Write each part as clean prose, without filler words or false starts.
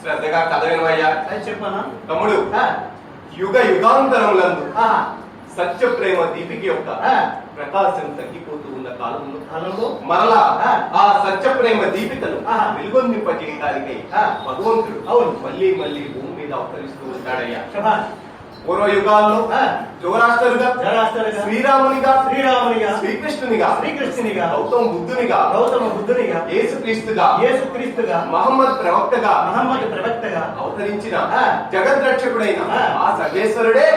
శ్రద్ధగా కథ వినవయ్యా. చెప్పనా తమ్ముడు, యుగ యుగాంతరములందు సత్య ప్రేమ దీపిక యొక్క ప్రకాశం తగ్గిపోతూ ఉన్న కాలంలో మరలా ఆ సత్య ప్రేమ దీపికను వెలుగొందింపజేయడానికై భగవంతుడు మళ్ళీ మళ్ళీ భూమి మీద అవతరిస్తూ ఉంటాడయ్యా. పూర్వ యుగాల్లో జోరాష్ట్రుగా, శ్రీరామునిగా, శ్రీకృష్ణునిగా, గౌతమ బుద్ధునిగా, యేసుక్రీస్తుగా, మహమ్మద్ ప్రవక్తగా అవతరించిన జగద్రక్షకుడైన ఆ సర్వేశ్వరుడే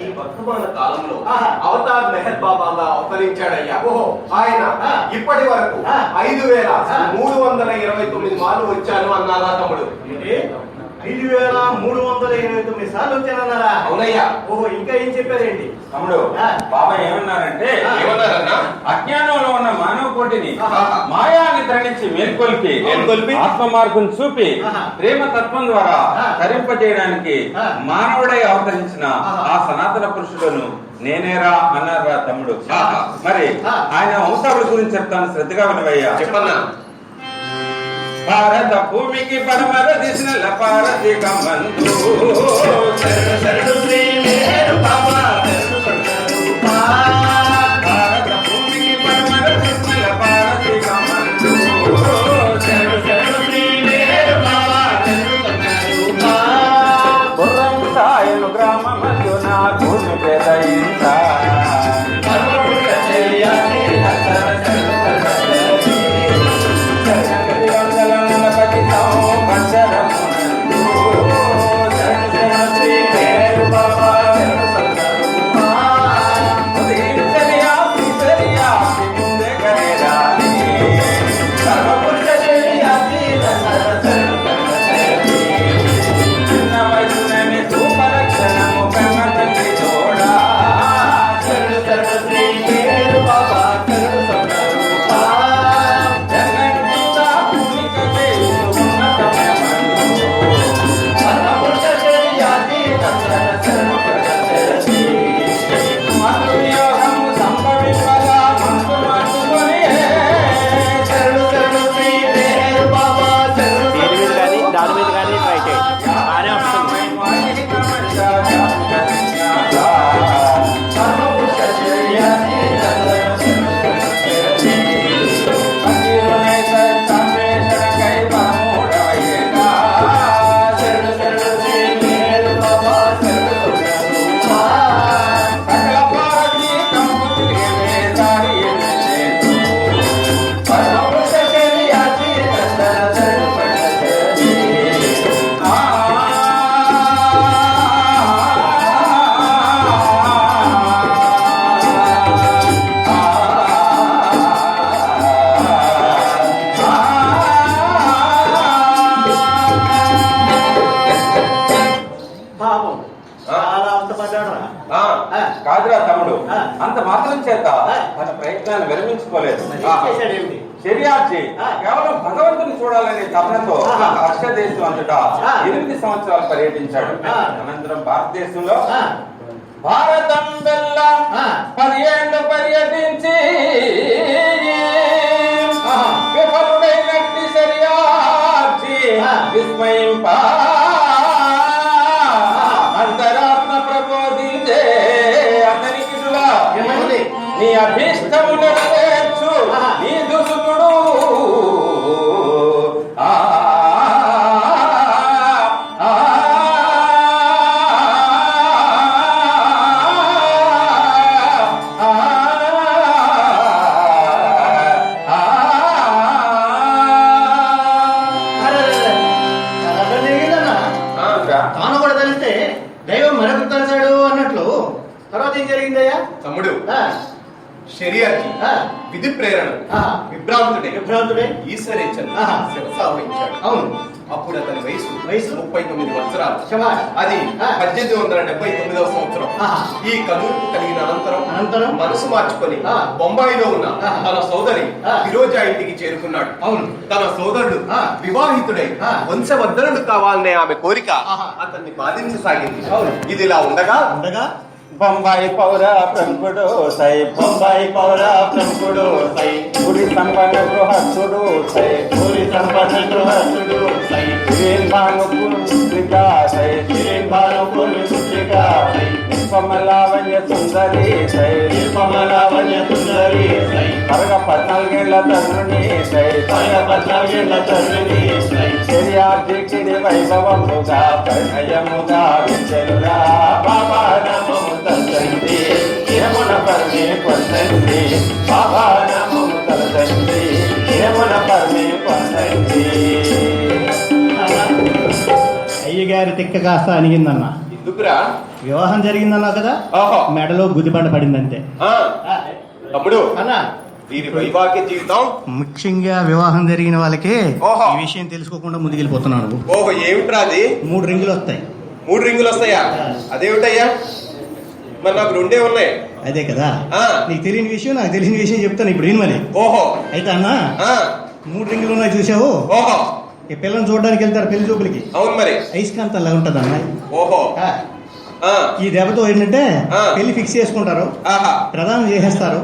ఈ వర్తమాన కాలంలో అవతార్ మెహర్ బాబాగా అవతరించాడయ్యా. ఆయన ఇప్పటి వరకు 5329 మార్లు వచ్చాను అన్నారా తమ్ముడు? 5329 సార్లు వచ్చానన్నారా? అవునయ్యా. ఓహో, ఇంకా ఏం చెప్పారేంటి తమ్ముడు? బాబా ఏమన్నారంటే, అజ్ఞానంలో ఉన్న మానవ కోటిని మాయాన్ని తరణించి మేల్కొల్పి ఆత్మ మార్గం చూపి ప్రేమ తత్వం ద్వారా తరింపజేయడానికి మానవుడై అవతరించిన ఆ సనాతన పురుషులను నేనేరా అన్నారా తమ్ముడు? మరి ఆయన వంశావళి గురించి చెప్తాను, శ్రద్ధగా వినవయ్యా. చెప్పన్నా. భారత భూమికి పరమర దిశల పారసిక మందు భారత భూమికి పరమర దిశల పారసిక మందు గుర్రం సాయను గ్రామ మధ్యున భూమి పెదయింత మాటల చేత తన ప్రయత్నాన్ని విరమించుకోలేదు. మరి ఏం చేశాడేమిటి? శర్యాచి కేవలం భగవంతుని చూడాలనే తపనతో రష్య దేశం అంతటా 8 సంవత్సరాలు పర్యటించాడు. అనంతరం భారతదేశంలో భారతం వెళ్ళ 10 ఏళ్ళు పర్యటించి విఫలుడైనట్టి శర్యాచి విస్మయింప అంతరాత్మ ప్రబోధించే అతనికి నీ అభీష్టము నెరవేర్చు నీ దుసుకుడు తాను కూడా తెలిస్తే దైవం మరొక తలసాడు అన్నట్లు తర్వాత ఏం జరిగిందయ్యా? తమ్ముడు శరీరాకి విధి ప్రేరణ విభ్రాంతుడే ఈశ్వరేచ్ఛను శిరసావహించాడు. అవును. అప్పుడు అతని వయసు 39 సంవత్సరాలు. అది 1879వ సంవత్సరం. ఈ కనురు కలిగిన అనంతరం మనసు మార్చుకొని బొంబాయిలో ఉన్న తన సోదరి ఫిరోజా ఇంటికి చేరుకున్నాడు. అవును. తన సోదరుడు వివాహితుడై వంశవర్ధనుడు కావాలనే ఆమె కోరిక అతన్ని బాధించసాగింది. ఇదిలా ఉండగా బొంబాయి పౌర ప్రముఖుడు సై బొంబాయి పౌర ప్రముఖుడు సై పురి సంపన్న గృహస్థుడు సై పురి సంపన్న గృహస్థుడు సై పుత్రిక సై పుత్రిక సై నిపమలావణ్య సుందరి సై నిపమలావణ్య సుందరి సై కరగ 14 ఏళ్ల తరుణి సై కరగ 14 ఏళ్ల తరుణి సై శర్యార్థికిడి వైభవముగా పరిణయముగా వించెలురా బాబా నమము తల్లండి యమున పర్మే పొందండి బాబా నమము తల్లండి యమున పర్మే పొందండి. అయ్యగారి తిక్క కాస్త అనిగిందన్న. ఎందుకురా? వివాహం జరిగిందన్నావు కదా, మెడలో గుదిబండ పడిందంటే. తమ్ముడు అన్నా, వీరి వైవాహిక జీవితం ముఖ్యంగా వివాహం జరిగిన వాళ్ళకి ఈ విషయం తెలుసుకోకుండా ముందుకెళ్ళిపోతున్నాను. ఓహో, ఏమిట్రా అది? 3 రింగులు వస్తాయి. 3 రింగులు వస్తాయా? అదేమిటయ్యా? మరి నాకు 2 ఉన్నాయి. అదే కదా, నీకు తెలియని విషయం నాకు తెలిసిన విషయం చెప్తాను ఇప్పుడు విని మరి. ఓహో, అయితే అన్న 3 రింగులు ఉన్నాయి చూసావు. ఓహో, ఈ పిల్లల్ని చూడడానికి వెళ్తారు పెళ్లి చూపులకి. అవును మరి. ఐస్కాంతంలా ఉంటది అన్న. ఓహో, ఈ దెబ్బతో ఏంటంటే పెళ్లి ఫిక్స్ చేసుకుంటారు, ప్రధానం చేసేస్తారు,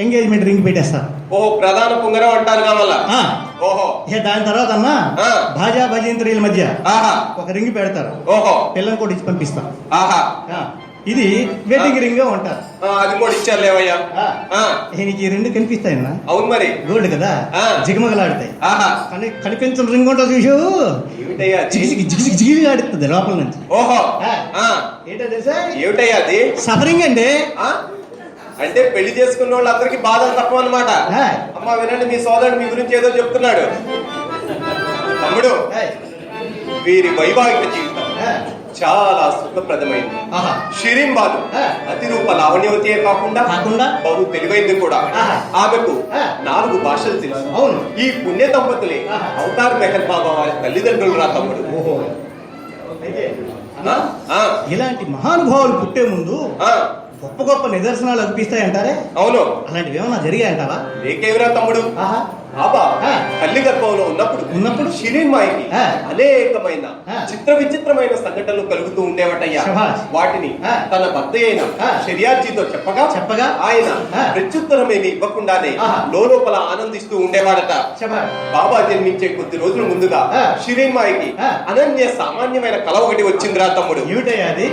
ఎంగేజ్మెంట్ రింగ్ పెట్టేస్తారు. ఓహో, ప్రధాన పుంగరం అంటారు కావాలా? ఓహో, దాని తర్వాత అన్న భాజా భజంత్రీల మధ్య ఒక రింగ్ పెడతారు. ఓహో, పిల్లల్ని కూడా ఇచ్చి పంపిస్తారు. ఇది వెడ్డింగ్ రింగ్ అంటారు. అది కూడా ఇచ్చారులేవయ్యా. నీకు ఈ రెండు కనిపిస్తాయన్న. అవును మరి, గోల్డ్ కదా, జిగమగలాడతాయి. కానీ కనిపించిన రింగ్ ఉంటుంది చూసు, జిగిజిగి జిగిజిగి ఆడుతుంది లోపల నుంచి. ఓహో, ఏంటో తెలుసా? ఏమిటయ్యా అది? సఫరింగ్ అండి. అంటే పెళ్లి చేసుకున్న వాళ్ళందరికీ బాధలు తక్కువ అన్నమాట. అమ్మా వినండి, మీ సోదరుడు మీ గురించి ఏదో చెప్తున్నాడు. తమ్ముడు, వీరి వైవాహిక జీవితం చాలా సుఖప్రదమైంది. షిరీంబాదు అతిరూప లావణ్యవతియే కాకుండా బహు తెలివైంది కూడా. ఆమెకు 4 భాషలు తెలుసు. అవును, ఈ పుణ్య దంపతులే అవతార్ మెహర్ బాబా వారి తల్లిదండ్రులు రా తమ్ముడు. ఇలాంటి మహానుభావులు పుట్టే ముందు గొప్ప గొప్ప నిదర్శనాలు అనిపిస్తాయి అంటారే. అవును, అలాంటివి ఏమన్నా జరిగాయంటావా? లేకేవిరా తమ్ముడు. బాబా తల్లి గర్భంలో ఉన్నప్పుడు షిరీన్మాయికి అనేకమైన చిత్ర విచిత్రమైన సంఘటనలు కలుగుతూ ఉండేవటయ్యా. వాటిని తన భర్త అయిన షరియాజీతో చెప్పగా ఆయన ప్రత్యుత్తరమేమి ఇవ్వకుండానే లోపల ఆనందిస్తూ ఉండేవాడట. బాబా జన్మించే కొద్ది రోజుల ముందుగా షిరీన్మాయికి అనన్య సామాన్యమైన కల ఒకటి వచ్చిందిరా తమ్ముడు. ఏమిటయ్యా అది?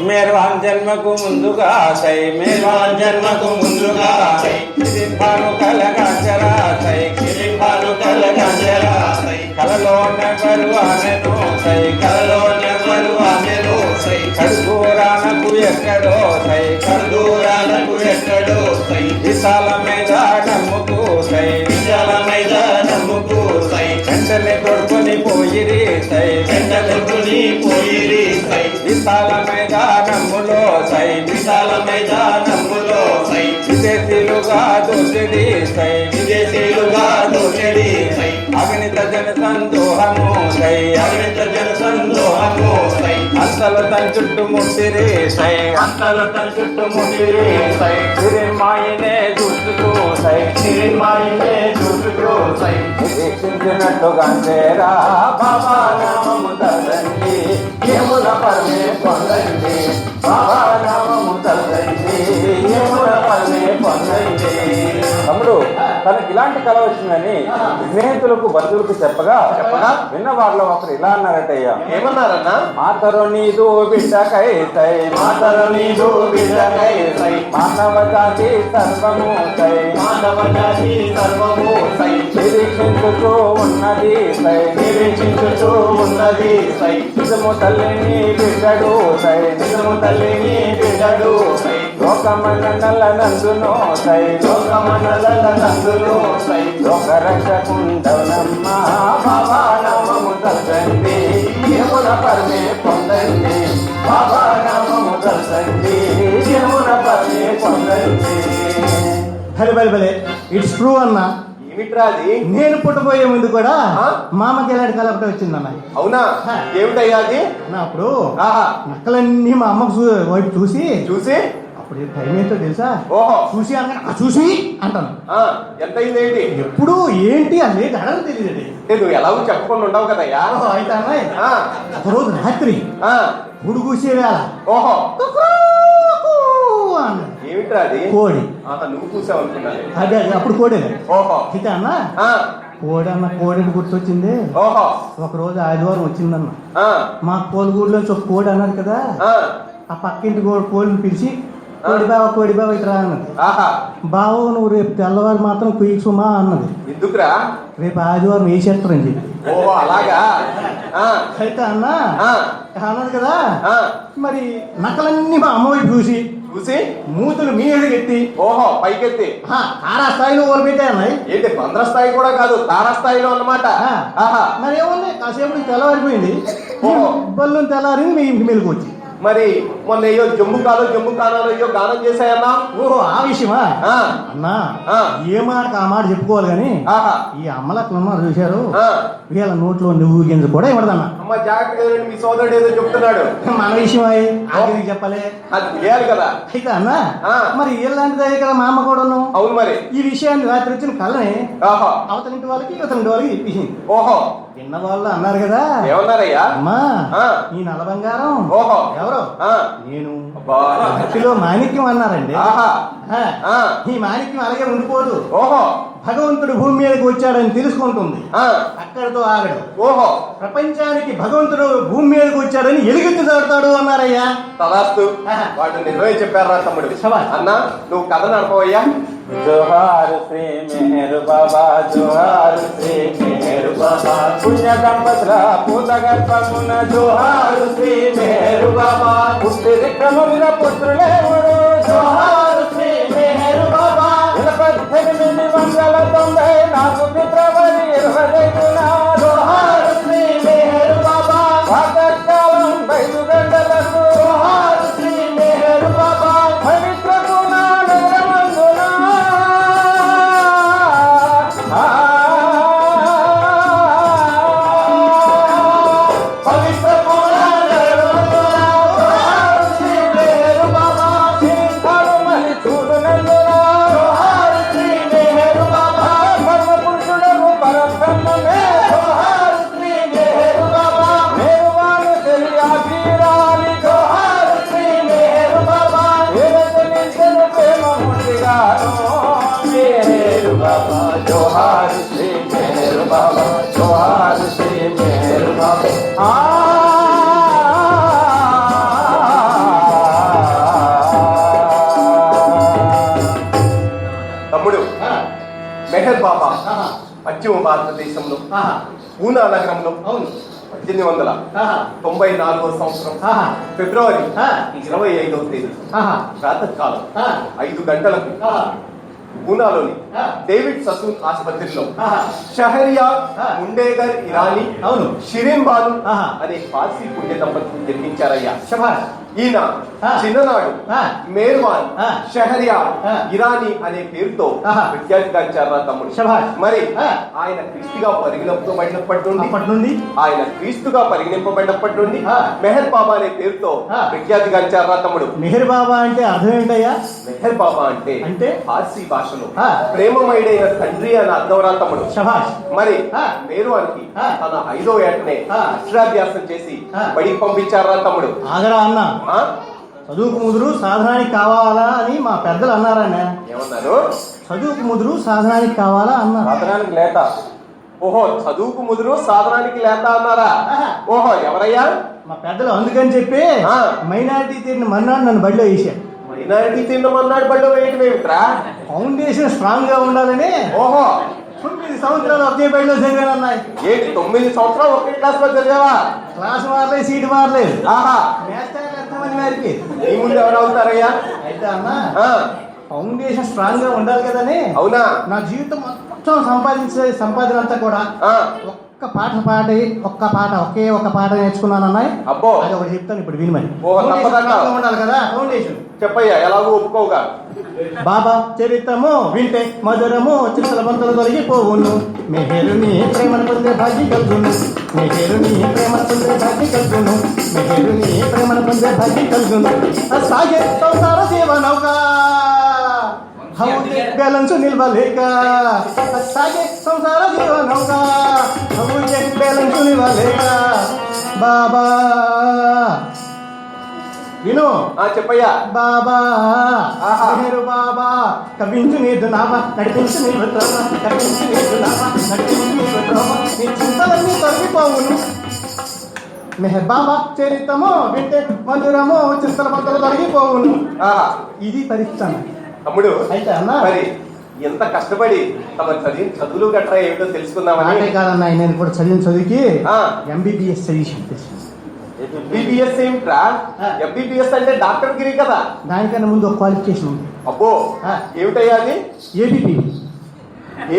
మేర్వాన్ జన్మకు ముందుగా సై, మేర్వాన్ జన్మకు ముందుగా సై, కిరింబాను కలగంజరా సై, కిరింబాను కలగంజరా సై, కలలో నెవరు ఆమెను సై, కలలో నెవరు ఆమెను సై, కడుదూరానకు ఎక్కడో సై, కడుదూరానకు ఎక్కడో సై, విశాల మైదానముకు సై, విశాల మైదానముకు సై, వెంటనే కొడుకుని పోయిరి సై, వెంటనే కొడుకుని పోయిరి సై, విశాల మైదానములో సై, విశాల మైదానములో సై, విదేశీలుగా దోషడి సై, విదేశీలుగా దోషడి సై, అగణిత జన సందోహము సై, అగణిత జన సందోహము సై, అంత అంతల తన చుట్టూ ముట్టిరే సై అంతల తన చుట్టూ ముట్టిరే సై సిరిమాయినే చూస్తూ సై సిరిమాయినే చూసుకో సై నిరీక్షించినట్టుగా చేరా బాబా నామము తల్లండి యమున పరమే పొందండి బాబా నామము తల్లండి యమున పరమే పొందండి. తమ్ముడు తనకి ఇలాంటి కళ వచ్చిందని స్నేహితులకు బంధువులకు చెప్పగా విన్న వాళ్ళలో ఒకరు ఇలా అన్నారటయ్యా. ఏమన్నారన్నా? మాతరు నీదు బిడ్డకై సై మాతరు నీదు బిడ్డకై సై మానవ జాతి సర్వము సై మానవ జాతి సర్వము సై నిరీక్షించుతూ ఉన్నది సై నిరీక్షించుతూ ఉన్నది సై నిజము తల్లిని బిడ్డడు సై నిజము తల్లిని బిడ్డడు సై లోకమండల నందును సై లోకమండల నందును సై లోకరక్షకుండవనమ్మ బాబా నామము తల్లండి యమున పరమే పొందండి బాబా నామము తల్లండి యమున పరమే పొందండి. భలే ఇట్స్ ట్రూ అన్న. ఏమిట్రా అది? నేను పుట్టబోయే ముందు కూడా మామకి ఎలాంటి కలపట వచ్చిందన్న. అవునా? ఏమిటయ్యా అది? అన్న అప్పుడు ఆహా నక్కలన్నీ మా అమ్మకు వైపు చూసి చూసి అప్పుడు టైం ఏంటో తెలుసా? ఓహో చూసి అనగా చూసి అంటాను. ఎంత అయిందేంటి? ఎప్పుడు ఏంటి అది అడగ తెలియదు. నువ్వు ఎలాగో చెప్పకుండా ఉండవు కదయ్యా. అయితే అన్నయ్య ఆ, ఒకరోజు రాత్రి ఆ, గుడి కూసే వేళ ఓహో అన్నది ఏమిట్రా అది? కోడి. ఆహా, నువ్వు చూసావు అనుకున్నాను. అదే అప్పుడు కోడేలే. ఓహో అయితే అన్న ఆ, కోడి గుర్తొచ్చింది. ఓహో ఒకరోజు ఆదివారం వచ్చిందన్న. ఆ, మా కోడిగూడులోంచి ఒక కోడి అన్నారు కదా, ఆ, ఆ పక్కింటి కోడిని పిలిచి కోడి బావ ఇట్రా అన్నది. ఆహా బావ నువ్వు రేపు తెల్లవారు మాత్రం కుయ్యసుమా అన్నది. ఎందుకురా? రేపు ఆదివారం వేసేస్తారని చెప్పి. ఓహో అలాగా. ఆ, అయితే అన్న ఆ, అన్నది కదా, ఆ, మరి నక్కలన్నీ మా అమ్మ వైపు చూసి చూసి మూతులు మీద ఎత్తి ఓహో పైకెత్తి తారా స్థాయిలో ఓడిపెట్టాయి అన్నాయి. ఏంటి బంద్రస్థాయి కూడా కాదు, తారాస్థాయిలో అన్నమాట. ఆహా మరి ఏముంది, కాసేపు తెల్లవారిపోయింది. ఓహో. బల్లు తెల్లారింది, మీ ఇంటి మీదకి వచ్చి. మరి మొన్న అయ్యో జమ్ము కానాలో అయ్యో గానం చేశాయన్నా. ఓహో ఆ విషయమా ఆ, అన్నా? ఆ. ఏ మాట ఆ మాట చెప్పుకోవాలి కానీ ఆహా ఈ అమ్మలక్కలు చూశారు, ఆ. వీళ్ళ నోట్లో నువ్వు గింజ కూడా ఇవ్వడదన్నా. అమ్మ జాగ్రత్తగా వినండి, మీ సోదరుడు ఏదో చెప్తున్నాడు. మన విషయం అది చెప్పలే. అది చేయాలి కదా. అయితే అన్నా ఆ. మరి ఇలాంటిదే కదా మా అమ్మ కూడాను. అవును మరి. ఈ విషయాన్ని రాత్రి వచ్చిన కళ్ళని ఆహా అవతలింటి వాళ్ళకి ఇవతలింటి వాళ్ళకి చెప్పించింది. ఓహో విన్న వాళ్ళు అన్నారు కదా, ఏమన్నారయ్యా? అమ్మా ఆ. ఈ నల్ల బంగారం ఓహో ఎవరు? ఆ, నేను. అబ్బా. భక్తిలో మాణిక్యం అన్నారండి. ఆహా ఆ. ఆ, ఈ మాణిక్యం అలాగే ఉండిపోదు. ఓహో భగవంతుడు భూమి మీదకి వచ్చాడని తెలుసుకుంటుంది, ఆ, అక్కడితో ఆగడు. ఓహో ప్రపంచానికి భగవంతుడు భూమి మీదకి వచ్చాడని ఎలుగెత్తి దాడుతాడు అన్నారయ్యా. తదాస్తు. ఆహా. వాడు నిజమే చెప్పారా తమ్ముడు. శభాష్. అన్నా నువ్వు కథ నడపవయ్యా. జోహార్ శ్రీ మెహరు బాబా జోహార్ శ్రీ మెహరు బాబా పుణ్య దంపతుల పూత గర్భమున జోహార్ శ్రీ మెహరు బాబా పుట్టి విక్రమమున పుత్రులేవుడు జోహార్ శ్రీ మెహరు బాబా 1894 ఫిబ్రవరి 25న జోహార్ శ్రీ మెహరు బాబా ప్రాతకాలం 5 గంటలకు జోహార్ శ్రీ మెహరు బాబా పవిత్ర జోహార్ శ్రీ మెహరు బాబా జోహార్ శ్రీ మెహరు బాబా. తమ్ముడు మెహర్ బాబా పశ్చిమ భారతదేశంలో పూనా నగరంలో 1894వ సంవత్సరం ఫిబ్రవరి 25వ తేదీ ప్రాతకాలం 5 గంటలకు పూనాలోని డేవిడ్ ససూన్ ఆసుపత్రిలో షహరియా ముండేగర్ ఇరానీ అవును షిరీన్ బాను అనే పార్సీ పుణ్య దంపతులు జన్మించారయ్యా. శభాష్. ఈయన ఆ. చిన్ననాడు ఆ. మేర్వాన్ ఆ. షహర్యార్ ఆ. ఇరానీ అనే పేరుతో ఆహా. విఖ్యాతిగాంచారు తమ్ముడు. శభాష్. మరి ఆ. ఆయన క్రీస్తుగా పరిగణింపబడినప్పటి నుండి అప్పటి నుండి ఆయన క్రీస్తుగా పరిగణింపబడినప్పటి నుండి ఆ. మెహర్ బాబా అనే పేరుతో ఆ. విఖ్యాతిగాంచారు తమ్ముడు. మెహర్ బాబా అంటే అర్థం ఏంటయ్యా? మెహర్ బాబా అంటే అంటే? పార్సీ భాషలో ఆ. ప్రేమమయుడైన తండ్రి అని అర్థం రా తమ్ముడు. శభాష్. మరి ఆ. మేరువానికి ఆ. తన 5వ ఏటనే ఆ. అక్షరాభ్యాసం చేసి ఆ. బడికి పంపించారా తమ్ముడు. ఆగరా అన్న, ఆ? చదువుకు ముదురు సాధనానికి కావాలా అని మా పెద్దలు అన్నారన్న. ఏమన్నారు? చదువుకు ముదురు సాధనానికి కావాలా అన్నారు. సాధనానికి లేత. ఓహో, చదువుకు ముదురు సాధనానికి లేత అన్నారా? ఆహా. ఓహో, ఎవరయ్యా? మా పెద్దలు అందుకని చెప్పి ఆ. మైనారిటీ తీరిన మన్నాడు నన్ను బడిలో వేసారు. మైనారిటీ తిన్నమన్నాడు బడిలో వేయటం ఏమిట్రా? ఫౌండేషన్ స్ట్రాంగ్ గా ఉండాలని ఓహో, 9 సంవత్సరాలు ఒకే బడిలో చదివానన్నాయి. ఏంటి 9 సంవత్సరాలు ఒకే క్లాస్ లో చదివావా? క్లాస్ మారలేదు, సీటు మారలేదు. ఆహా, మాస్టర్లు ఎంతమంది వారికి నీ ముందు ఎవరు అవుతారయ్యా? అయితే అన్న ఆ, ఫౌండేషన్ స్ట్రాంగ్ గా ఉండాలి కదని అవునా? నా జీవితం మొత్తం సంపాదన అంతా కూడా ఆ, ఒక్క పాట ఒకే ఒక పాట నేర్చుకున్నాను అన్నాయి. అబ్బో, అది ఒకటి చెప్తాను ఇప్పుడు వినమని. ఓ, తప్పదంటావా? ఉండాలి కదా ఫౌండేషన్. చెప్పయ్యా, ఎలాగో ఒప్పుకోగా. బాబా చరిత్రము వింటే మధురము చిత్తల బంతులు తొలగిపోవును. మెహరుని ప్రేమను పొందే భాగ్యం కలుగును. మెహరుని ప్రేమను పొందే భాగ్యం కలుగును. మెహరుని ప్రేమను పొందే భాగ్యం కలుగును. సాగే సంసార జీవనౌక హౌజే బ్యాలెన్స్ నిల్వలేక. సాగే సంసార జీవనౌక హౌజే బ్యాలెన్స్ నిల్వలేక. బాబా విను. చెప్పయ్యా. బాబా ఆహా. మెహరు బాబా కవించు నీదు నావా నడిపించు నీ త్రోవ. కవించు నీదు నావా నడిపించు నీ త్రోవ. నీ చింతలన్నీ తొలగిపోవును. మెహర్ బాబా చరిత్రము వింటే మధురము చింతల బద్దలు తొలగిపోవును. ఆహా. ఇది పరీక్ష తమ్ముడు, అయితే అన్న మరి ఎంత కష్టపడి తమ చదువులు గట్రా ఏమిటో నాటే తెలుసుకుందామని. కాదన్నా, నేను ఇప్పుడు చదివిన చదివికి ఆ. ఎంబీబీఎస్ చదివి ఎంబీబీఎస్ ఏమిట్రా? ఆ. ఎంబీబీఎస్ అంటే డాక్టర్ గిరి కదా. దానికన్నా ముందు ఒక క్వాలిఫికేషన్ ఉంది. అబ్బో, ఆ. ఏమిటయ్యా అది? ఏబీపీ.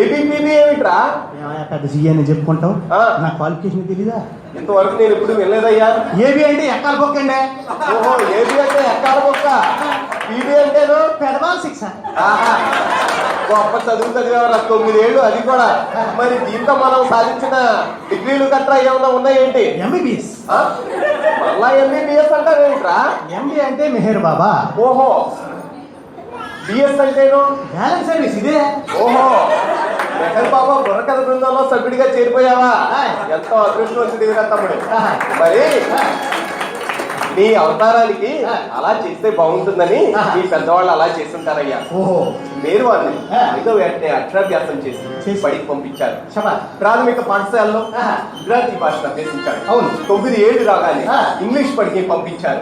ఏబీపీబీ ఏమిట్రా? పెద్ద సీఏ అని చెప్పుకుంటాం. ఆ. నా క్వాలిఫికేషన్ తెలీదా? ఇంతవరకు నేను ఎప్పుడు వినలేదయ్యా. ఏబీ అంటే ఎక్కాల బొక్కండి. ఓహో, ఏబీ అంటే ఎక్కాల బొక్క, పీబీ అంటేను పెదవాల్ శిక్ష. ఆహా, గొప్ప చదువు చదివేవారు 9 ఏళ్ళు, అది కూడా. మరి దీంతో మనం సాధించిన డిగ్రీలు గట్రా ఏమన్నా ఉన్నాయేంటి? ఎంబీబీఎస్. ఆ? మళ్ళా ఎంబీబీఎస్ అంటారేంట్రా? ఎంబీ అంటే మెహర్ బాబా. ఓహో, బిఎస్ అంటేను? బ్యాలెన్స్ సర్వీస్ ఇదే. ఓహో, మెహర్ బాబా బుర్రకథ బృందంలో సభ్యుడిగా చేరిపోయావా? ఎంతో అదృష్టవంతుడివిరా తమ్ముడు. మరి నీ అవతారానికి అలా చేస్తే బాగుంటుందని మీ పెద్దవాళ్ళు అలా చేస్తుంటారయ్యా. ఓహో, మీరు వాళ్ళని 5వ ఏటనే అక్షరాభ్యాసం చేసి బడికి పంపించారు. ప్రాథమిక పాఠశాలలో గుజరాతీ భాషను అభ్యసించాడు. అవును. 9 ఏళ్ళు రాగానే ఇంగ్లీష్ బడికి పంపించారు.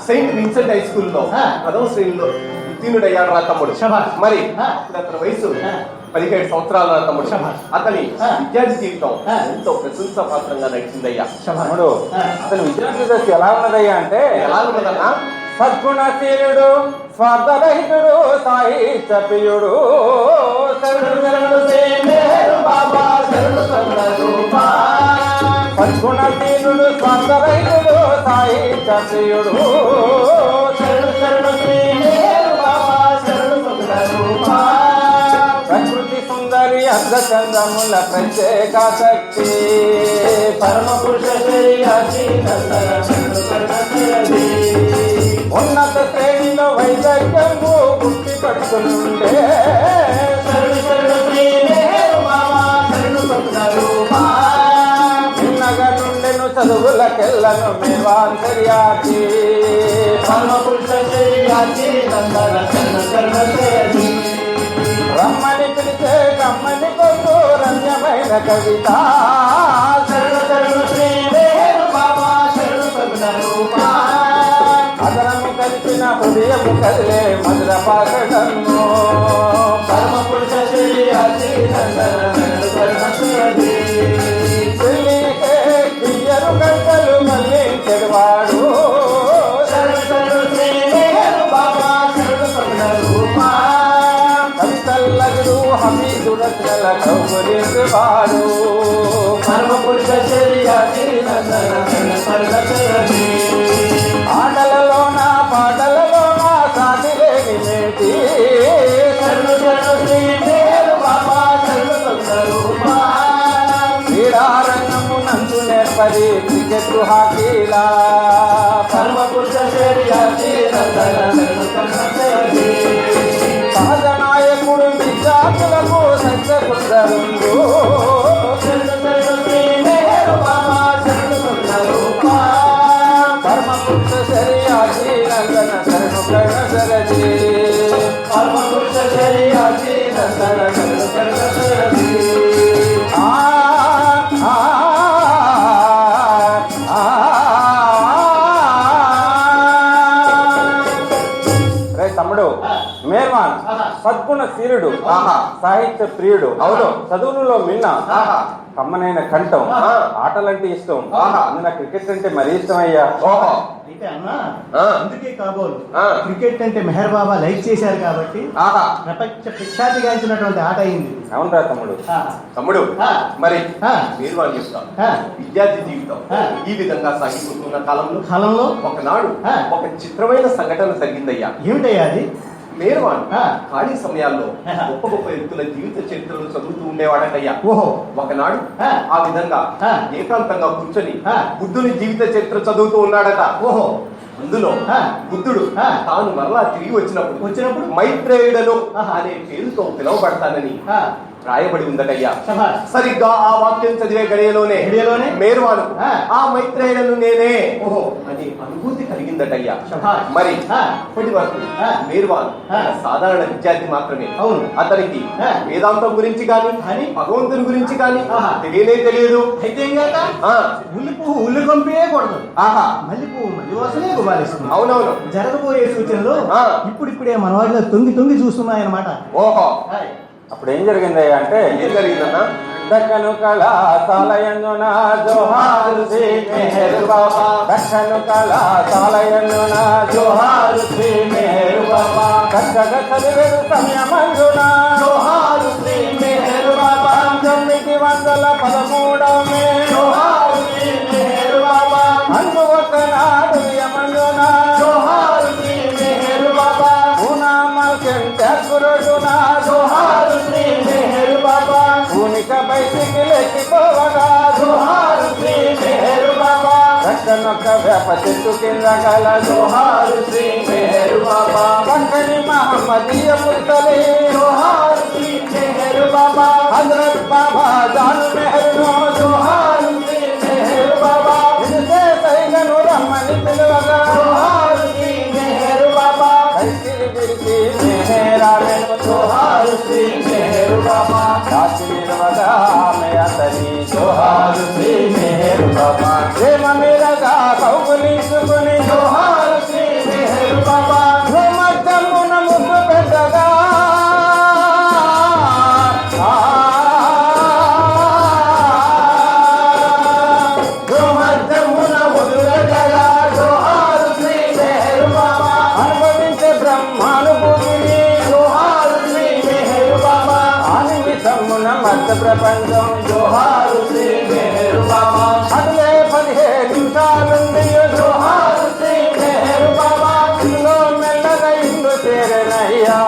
సెయింట్ విన్సెంట్ హై స్కూల్లో 10వ శ్రేణిలో ఉత్తీర్ణుడయ్యాడు రా తమ్ముడు. మరి అతని వయసు 17 సంవత్సరాల రా తమ్ముడు. అతని విద్యార్థి జీవితం ఎంతో ప్రశంసాపాత్రంగా నడిచిందయ్యా. తమ్ముడు, అతని విద్యార్థి దశ ఎలా ఉన్నదయ్యా అంటే, ఎలా ఉన్నదన్నా? సద్గుణశీలుడు, స్వార్థరహితుడు, సాహిత్యప్రియుడు, సద్గుణశీలుడు, స్వార్థరహితుడు, సాహిత్యప్రియుడు, ప్రకృతి సుందరి అర్ధచంద్రముల ప్రత్యేక శక్తి, పరమ పురుష ఉన్నత శ్రేణిలో వైద్యము గుర్తి పడుతుండే, చిన్నగా నుండెను చదువులకెళ్ళను మేవాంతర్యాతి, పరమ పురుష రమ్మని పిలిచే కమ్మని కొద్దు రమ్యమైన కవిత, అదనము కలిపిన హృదయము కదిలే మధుర పాకడము, పరమ పురుష దియ్యరు గంటలు మళ్ళీ చెడువాడు, కవితల్లగుడు హమీదుడ కౌగులిందువాడు, పరమ పురుష ఆటలలోన పరి క్రికెట్ హాకీలా పరమ పురుష శరీరాచి సహజ నాయకుడు విద్యార్థులకు సత్యసుందరుడు పరమ పురుష శరీరాచి నందన శరణు కర్ణ శరజీ పరమ పురుష శరీరాచి తమ్ముడు మేర్వాన్ సద్గుణ శీలుడు సాహిత్య ప్రియుడు అవును. చదువులలో మిన్న కమ్మనైన కంఠం ఆటలంటే ఇష్టం అందున క్రికెట్ అంటే మరీ ఇష్టం అయ్యా. ఓహో అయితే అన్న ఆ. అందుకే కాబోలు ఆ. క్రికెట్ అంటే మెహర్ బాబా లైక్ చేశారు కాబట్టి ఆహా ప్రపంచ ప్రఖ్యాతిగాంచినటువంటి ఆట అయింది. అవునరా తమ్ముడు. తమ్ముడు ఆ. మరి ఆ. మీరు వాళ్ళు చెప్తారు ఆ. విద్యార్థి జీవితం ఆ. ఈ విధంగా సాగిపోతున్న కాలంలో కాలంలో ఒకనాడు ఆ. ఒక చిత్రమైన సంఘటన జరిగిందయ్యా. ఏమిటయ్యా అది? మేర్వాన్ ఆ. ఖాళీ సమయాల్లో ఆ. గొప్ప గొప్ప వ్యక్తుల జీవిత చరిత్రలు చదువుతూ ఉండేవాడటయ్యా. ఓహో ఒకనాడు ఆ. ఆ విధంగా ఆ. ఏకాంతంగా కూర్చొని ఆ. బుద్ధుని జీవిత చరిత్ర చదువుతూ ఉన్నాడట. ఓహో అందులో ఆ. బుద్ధుడు ఆ. తాను మరలా తిరిగి వచ్చినప్పుడు ఆ. మైత్రేయుడను ఆహా. అనే పేరుతో పిలువబడతానని ఆ. రాయబడి ఉందటయ్యా. శభాష్. సరిగ్గా ఆ వాక్యం చదివే గడియలోనే గడియలోనే మేర్వాను ఆ. ఆ మైత్రేయుడను నేనే ఓహో అని అనుభూతి కలిగిందటయ్యా. శభాష్. మరి ఆ. ఇప్పటి వరకు ఆ. మేర్వాన్ ఆ. సాధారణ విద్యార్థి మాత్రమే. అవును. అతనికి ఆ. వేదాంతం గురించి కానీ కానీ భగవంతుని గురించి కానీ ఆహా. తెలియనే తెలియదు. అయితే ఏం కాక ఆ. ఉల్లి పువ్వు ఉల్లి కంపే కొడదు, ఆహా మల్లి పువ్వు మల్లి వాసనే గుబాలిస్తుంది. అవునవును. జరగబోయే సూచనలు ఆ. ఇప్పుడిప్పుడే మన వాటిలో తొంగి తొంగి చూస్తున్నాయన్నమాట. ఓహో అప్పుడు ఏం జరిగిందయ్యా అంటే ఏం జరిగిందన్నా? దక్కను కళాశాలయందున జోహారు శ్రీ మెహర్ బాబా దక్కను కళాశాలయందున జోహారు శ్రీ మెహర్ బాబా చక్కగా చదివేడు సమయమందున జోహారు శ్రీ మెహర్ బాబా 913 జోహారు శ్రీ మెహర్ బాబా అందు ఒకనాడు యమందున జోహారు శ్రీ మెహర్ బాబా గురుడున జోహారు శ్రీ మెహర్ బాబా భూమిక బయటికి లేకపోవగా జోహారు శ్రీ మెహర్ బాబా రక్కనొక్క వేప చెట్టు కింద గల జోహారు శ్రీ మెహర్ బాబా కంకణి మహమ్మదీయ ముర్తలే జోహారు శ్రీ మెహర్ బాబా హజరత్ బాబా జాను మెహర్నో జోహారు శ్రీ మెహర్ బాబా ఇదే సైగను రమ్మని పిలువగా జోహారు శ్రీ మెహర్ బాబా కైకిలి బిరికి మెహరామెను జోహారు శ్రీ మెహర్ బాబా దాచి నిలవగా ఆమె అతని జోహారు శ్రీ మెహర్ బాబా ప్రేమ మీరగా కౌగులించుకుని జోహారు శ్రీ మెహర్ బాబా మధ్యమున ముద్దు పెట్టగా అనుభవించే బ్రహ్మానుభూతిని జోహారు శ్రీ మెహర్ బాబా ఆనిమిషమున మధ్య ప్రపంచం జోహారు శ్రీ మెహర్ బాబా అదే 15 నిమిషాలుండి జోహారు శ్రీ మెహర్ బాబా ఇందులో మెల్లగా ఇందు చేరనయ్యా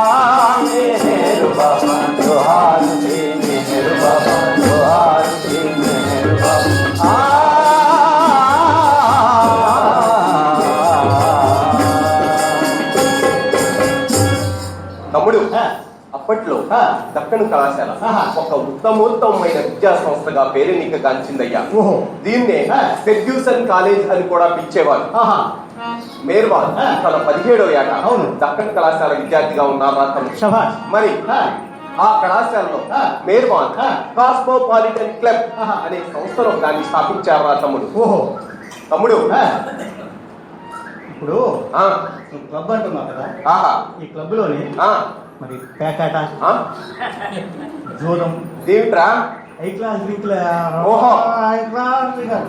మెహర్ బాబా జోహారు శ్రీ మెహర్ బాబా జోహారు శ్రీ మెహర్ బాబా తమ్ముడు ఆ. అప్పట్లో ఆ. దక్కను కళాశాల ఆహా. ఒక ఉత్తమోత్తమైన విద్యా సంస్థగా పేరెన్నికగాంచిందయ్యా. ఓహో దీన్నే ఆ. సెడ్యూసన్ కాలేజ్ అని కూడా పిలిచేవారు. ఆహా మేర్వాన్ ఆ. తన 17వ ఏట అవును. దక్కన్ కళాశాల విద్యార్థిగా ఉన్నారు అతను. శభాష్. మరి ఆ. ఆ కళాశాలలో ఆ. మేర్వాన్ ఆ. కాస్మోపాలిటన్ క్లబ్ ఆహా. అనే సంస్థను దాన్ని స్థాపించారు రా తమ్ముడు. ఓహో తమ్ముడు ఆ. ఇప్పుడు ఆ. నువ్వు క్లబ్ అంటున్నావు కదా, ఆహా ఈ క్లబ్ లోని ఆ. మరి పేకాట, ఆ. జూదం, దేవిట్రా హై క్లాస్ డ్రింక్ల, ఓహో. హై క్లాస్ డ్రింక్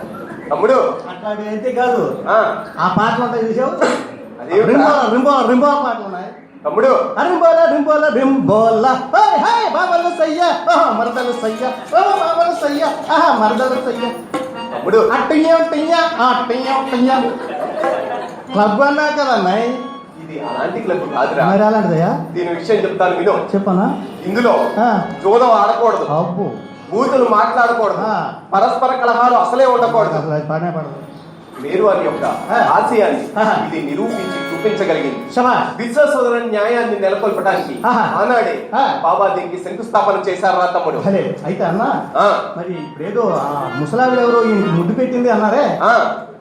తమ్ముడు అట్లాంటి అయితే కాదు. ఆ. ఆ పాటలు ఉంటాయి చూసావు, అదేమిట్రా? రింబోల రింబోల రింబోల పాటలు ఉన్నాయి. తమ్ముడు రింబోల రింబోల రింబోల హాయ్ హాయ్ బాబాలు సయ్య మరదలు సయ్య బాబాలు సయ్య మరదలు సయ్య తమ్ముడు అట్టయ్య క్లబ్ అన్నా కదా అన్నాయి. ఇది అలాంటి క్లబ్ కాదురా. మరి అలాంటిదయ్యా, దీని విషయం చెప్తాను విను. చెప్పనా? ఇందులో ఆ. జూదం ఆడకూడదు, అబ్బు బూతులు మాట్లాడకూడదు, ఆ. పరస్పర కలహాలు అసలే ఉండకూడదు. అసలు అది పడనే పడదు. మీరు వారి యొక్క ఆ. ఆశయాన్ని ఆహా. ఇది నిరూపించి చూపించగలిగింది. శభాష్. విశ్వసోదర న్యాయాన్ని నెలకొల్పడానికి ఆహా. ఆనాడే ఆ. బాబా దీనికి శంకుస్థాపన చేశారా తమ్ముడు? భలే. అయితే అన్నా ఆ. మరి ఇప్పుడేదో ఆ ముసలావిడ ఎవరో ఈ ముద్దు పెట్టింది అన్నారే, ఆ.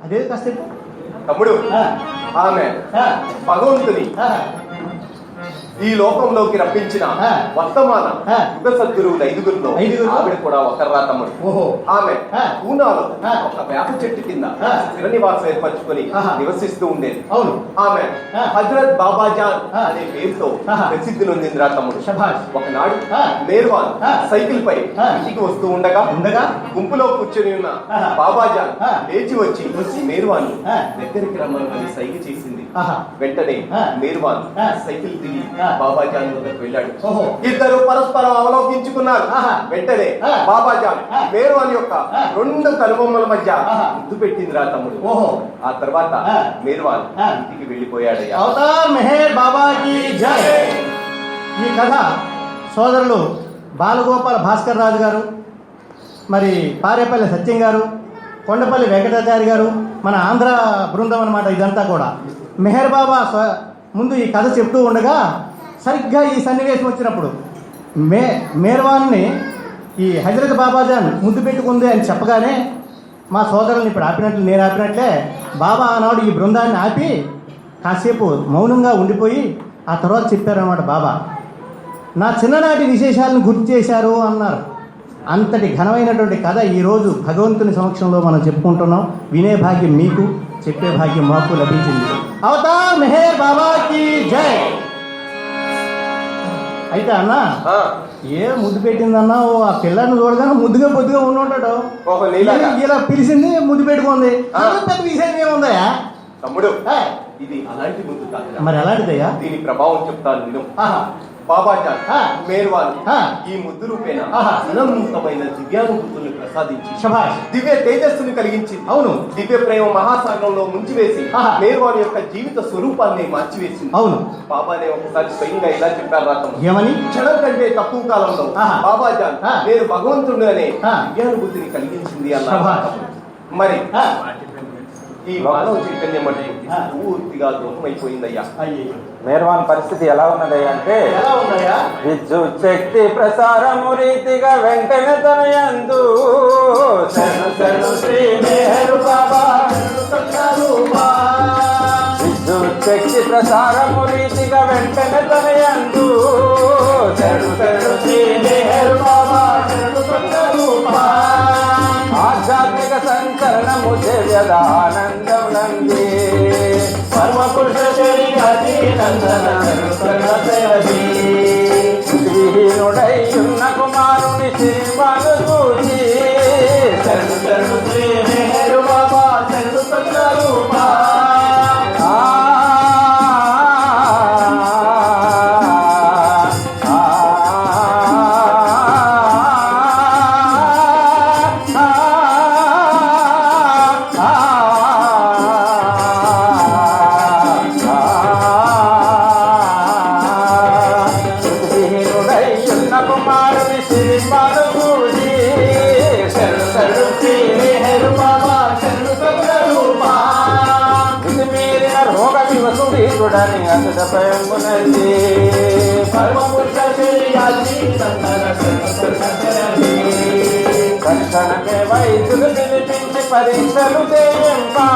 అదేది కాసేపు. తమ్ముడు ఆ. ఆమె ఆ. భగవంతుని ఆ. ఈ లోకంలోకి రప్పించిన ఆ. వర్తమాన ఆ. యుగ సద్గురువులు ఐదుగురులో ఐదుగురులో? ఆవిడ కూడా ఒకర్రా తమ్ముడు. ఓహో. ఆమె ఆ. పూనాలో ఆ. ఒక వేప చెట్టు కింద ఆ. స్థిర నివాసం ఏర్పరచుకొని ఆహా. నివసిస్తూ ఉండేది. అవును. ఆమె ఆ. హజరత్ బాబాజాన్ ఆ. అనే పేరుతో ఆహా. ప్రసిద్ధి నొందిందిరా తమ్ముడు. శభాష్. ఒకనాడు ఆ. మేర్వాన్ ఆ. సైకిల్ పై ఆ. ఇంటికి వస్తూ ఉండగా ఉండగా గుంపులో కూర్చొని ఉన్న ఆహా. బాబాజాన్ ఆ. లేచి వచ్చి మేర్వాన్ ఆ. దగ్గరికి రమ్మని సైకి చేసింది. ఆహా. వెంటనే ఆ. మేర్వాన్ ఆ. సైకిల్ దిగి ఆ. బాబాజాన్ వద్దకు వెళ్ళాడు. ఓహో. ఇద్దరు పరస్పరం అవలోకించుకున్నారు. ఆహా. వెంటనే ఆ. బాబాజాన్ ఆ. మేర్వాన్ యొక్క ఆ. రెండు కనుబొమ్మల మధ్య ఆహా. ముద్దు పెట్టిందిరా తమ్ముడు. ఓహో. ఆ తర్వాత ఆ. మేర్వాన్ ఆ. ఇంటికి వెళ్ళిపోయాడయ్యా. అవతార్ మెహర్ బాబాకి జై. ఈ కథ సోదరులు బాలగోపాల భాస్కర్ రాజు గారు, మరి పారేపల్లి సత్యం గారు, కొండపల్లి వెంకటాచారి గారు, మన ఆంధ్ర బృందం అన్నమాట. ఇదంతా కూడా మెహర్ బాబా ముందు ఈ కథ చెప్తూ ఉండగా సరిగ్గా ఈ సన్నివేశం వచ్చినప్పుడు మేర్వాన్ని ఈ హజరత్ బాబాజాన్ ముద్దు పెట్టుకుంది అని చెప్పగానే మా సోదరుల్ని ఇప్పుడు ఆపినట్లు నేను ఆపినట్లే బాబా ఆనాడు ఈ బృందాన్ని ఆపి కాసేపు మౌనంగా ఉండిపోయి ఆ తర్వాత చెప్పారన్నమాట. బాబా నా చిన్ననాటి విశేషాలను గుర్తు చేశారు అన్నారు. అంతటి ఘనమైనటువంటి కథ ఈరోజు భగవంతుని సమక్షంలో మనం చెప్పుకుంటున్నాం. వినే భాగ్యం మీకు, చెప్పే భాగ్యం మాకు లభించింది. అవతార్ మెహర్ బాబాకి జై. అయితే అన్న ఆ. ఏ ముద్దు పెట్టిందన్నా, ఓ ఆ పిల్లని చూడగానే ముద్దుగా పొద్దుగా ఉండి ఉంటాడు. ఓహో, నీలాగా. ఇలా పిలిచింది, ముద్దు పెట్టుకుంది. ఆ. పెద్ద విషయం ఏముందయా? తమ్ముడు ఏయ్, ఇది అలాంటి ముందు కాదు. మరి ఎలాంటిదయ్యా? దీని ప్రభావం చెప్తాను నేను. ఆహా. బాబాజాన్ ఆ. మేర్వాన్ ఆ. ఈ ముద్దు రూపేణ ఆహా. అనంతమైన దివ్యానుభూతుల్ని ప్రసాదించి శభాష్. దివ్య తేజస్సుని కలిగించింది. అవును. దివ్య ప్రేమ మహాసాగరంలో ముంచివేసి ఆహా. మేర్వాన్ యొక్క జీవిత స్వరూపాన్ని మార్చివేసింది. అవును. బాబానే ఒకసారి స్వయంగా ఇలా చెప్పారు రాతం. ఏమని? క్షణం కంటే తక్కువ కాలంలో ఆహా. బాబాజాన్ ఆ. నేను భగవంతుడు అనే ఆ. దివ్యానుభూతిని కలిగించింది అన్నారు. శభాష్. మరి ఆ. ఈ మానవ చైతన్యం అంటే ఆ. పూర్తిగా దూరమైపోయిందయ్యా. అయ్యయ్యో. మేర్వాన్ పరిస్థితి ఎలా ఉన్నది అంటే, ఎలా ఉన్నాయా? విద్యుత్ శక్తి ప్రసారము రీతిగా వెంటనే తన యందు శరణు శరణు శ్రీ మెహర్ బాబా. విద్యుత్ శక్తి ప్రసారము రీతిగా వెంటనే తన యందు శరణు శరణు శ్రీ మెహర్ బాబా. ఆధ్యాత్మిక సంచలనము దివ్యదానందం నంది పరమ పురుష విహీనుడై ఉన్న కుమారుని సిరిమను చూచి శరణు శరణు శ్రీ మెహర్ బాబా శరణు సంగరూపా. చూడని అతడపయమునది తక్షణమే వైద్యులు పిలిపించి పరీక్షలు చేయింపా.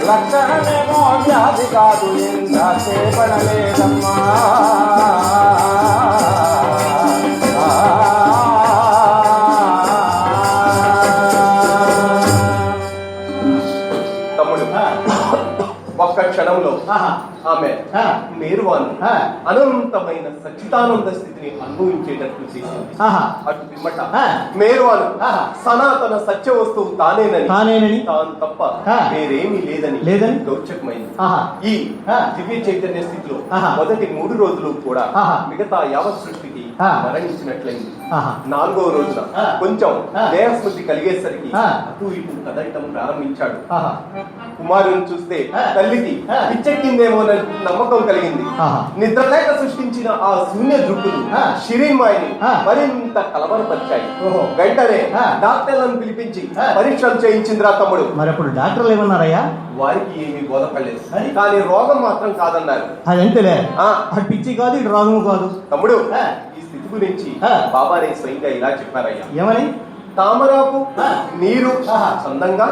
లక్షణమేమో వ్యాధి కాదు, ఇంత చేపడలేదమ్మా. తమ్ముడు ఒక్క క్షణంలో ఆహా. ఆమె ఆ. మేర్వాన్ ఆ. అనంతమైన సచ్చిదానంద స్థితిని అనుభవించేటట్లు చేసింది. ఆహా. అటు పిమ్మట ఆ. మేర్వాన్ ఆహా. సనాతన సత్య వస్తువు తానేనని తాను తప్ప ఆ. వేరేమీ లేదని గౌచకమైంది. ఆహా. ఈ ఆ. దివ్య చైతన్య స్థితిలో ఆహా. మొదటి 3 రోజులు కూడా ఆహా. మిగతా యావత్ సృష్టికి మరణించినట్లయింది. ఆహా. 4వ రోజున కొంచెం దేహస్మృతి కలిగేసరికి ఆ. అటు ఇటు కదలటం ప్రారంభించాడు. ఆహా. కుమారుని చూస్తే తల్లికి పిచ్చెక్కిందేమోనని నమ్మకం కలిగింది. ఆహా. నిద్రలేక సృష్టించిన ఆ శూన్య దృక్కులు షిరీన్మాయిని మరింత కలవరపరిచాయి. ఓహో. వెంటనే ఆ. డాక్టర్లను పిలిపించి పరీక్షలు చేయించిందిరా తమ్ముడు. మరి అప్పుడు డాక్టర్లు ఏమన్నారయ్యా? వారికి ఏమీ బోధపడలేదు, కానీ రోగం మాత్రం కాదన్నారు. అదంతేలే, ఆ. అది పిచ్చి కాదు, ఇటు రోగము కాదు. తమ్ముడు, ఆ. ఈ స్థితి గురించి ఆ. బాబానే స్వయంగా ఇలా చెప్పారయ్యా. ఏమని? తామరాకు ఆ. నీరు ఆహా. చందంగా